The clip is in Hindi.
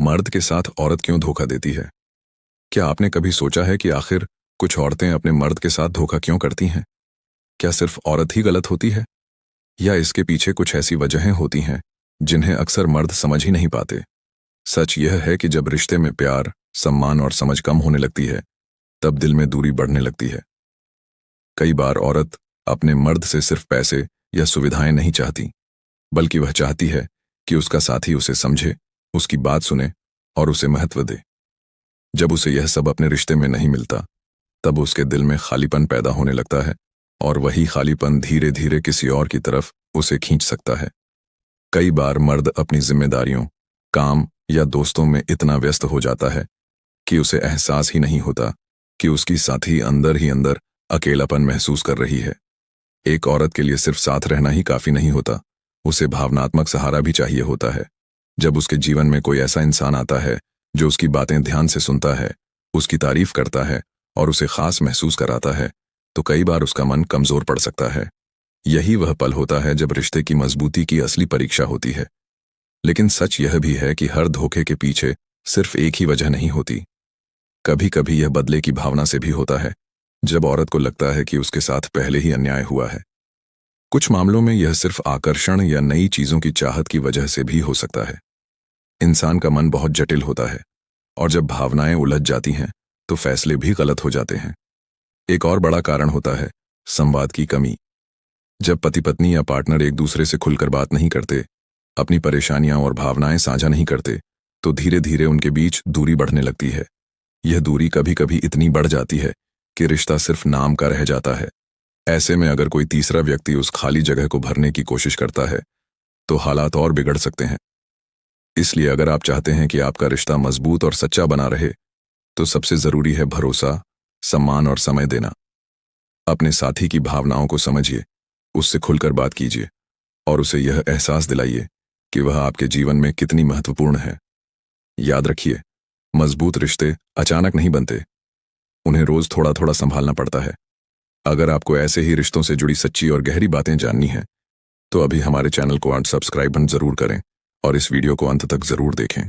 मर्द के साथ औरत क्यों धोखा देती है? क्या आपने कभी सोचा है कि आखिर कुछ औरतें अपने मर्द के साथ धोखा क्यों करती हैं? क्या सिर्फ औरत ही गलत होती है, या इसके पीछे कुछ ऐसी वजहें होती हैं जिन्हें अक्सर मर्द समझ ही नहीं पाते? सच यह है कि जब रिश्ते में प्यार, सम्मान और समझ कम होने लगती है, तब दिल में दूरी बढ़ने लगती है। कई बार औरत अपने मर्द से सिर्फ पैसे या सुविधाएं नहीं चाहती, बल्कि वह चाहती है कि उसका साथी उसे समझे, उसकी बात सुने और उसे महत्व दे। जब उसे यह सब अपने रिश्ते में नहीं मिलता, तब उसके दिल में खालीपन पैदा होने लगता है, और वही खालीपन धीरे धीरे किसी और की तरफ उसे खींच सकता है। कई बार मर्द अपनी जिम्मेदारियों, काम या दोस्तों में इतना व्यस्त हो जाता है कि उसे एहसास ही नहीं होता कि उसकी साथी अंदर ही अंदर अकेलापन महसूस कर रही है। एक औरत के लिए सिर्फ साथ रहना ही काफी नहीं होता, उसे भावनात्मक सहारा भी चाहिए होता है। जब उसके जीवन में कोई ऐसा इंसान आता है जो उसकी बातें ध्यान से सुनता है, उसकी तारीफ करता है और उसे खास महसूस कराता है, तो कई बार उसका मन कमजोर पड़ सकता है। यही वह पल होता है जब रिश्ते की मजबूती की असली परीक्षा होती है। लेकिन सच यह भी है कि हर धोखे के पीछे सिर्फ एक ही वजह नहीं होती। कभी कभी यह बदले की भावना से भी होता है, जब औरत को लगता है कि उसके साथ पहले ही अन्याय हुआ है। कुछ मामलों में यह सिर्फ आकर्षण या नई चीजों की चाहत की वजह से भी हो सकता है। इंसान का मन बहुत जटिल होता है, और जब भावनाएं उलझ जाती हैं तो फैसले भी गलत हो जाते हैं। एक और बड़ा कारण होता है संवाद की कमी। जब पति पत्नी या पार्टनर एक दूसरे से खुलकर बात नहीं करते, अपनी परेशानियां और भावनाएं साझा नहीं करते, तो धीरे धीरे उनके बीच दूरी बढ़ने लगती है। यह दूरी कभी कभी इतनी बढ़ जाती है कि रिश्ता सिर्फ नाम का रह जाता है। ऐसे में अगर कोई तीसरा व्यक्ति उस खाली जगह को भरने की कोशिश करता है, तो हालात और बिगड़ सकते हैं। इसलिए अगर आप चाहते हैं कि आपका रिश्ता मजबूत और सच्चा बना रहे, तो सबसे जरूरी है भरोसा, सम्मान और समय देना। अपने साथी की भावनाओं को समझिए, उससे खुलकर बात कीजिए और उसे यह एहसास दिलाइए कि वह आपके जीवन में कितनी महत्वपूर्ण है। याद रखिए, मजबूत रिश्ते अचानक नहीं बनते, उन्हें रोज थोड़ा थोड़ा संभालना पड़ता है। अगर आपको ऐसे ही रिश्तों से जुड़ी सच्ची और गहरी बातें जाननी हैं, तो अभी हमारे चैनल को सब्सक्राइब जरूर करें और इस वीडियो को अंत तक जरूर देखें।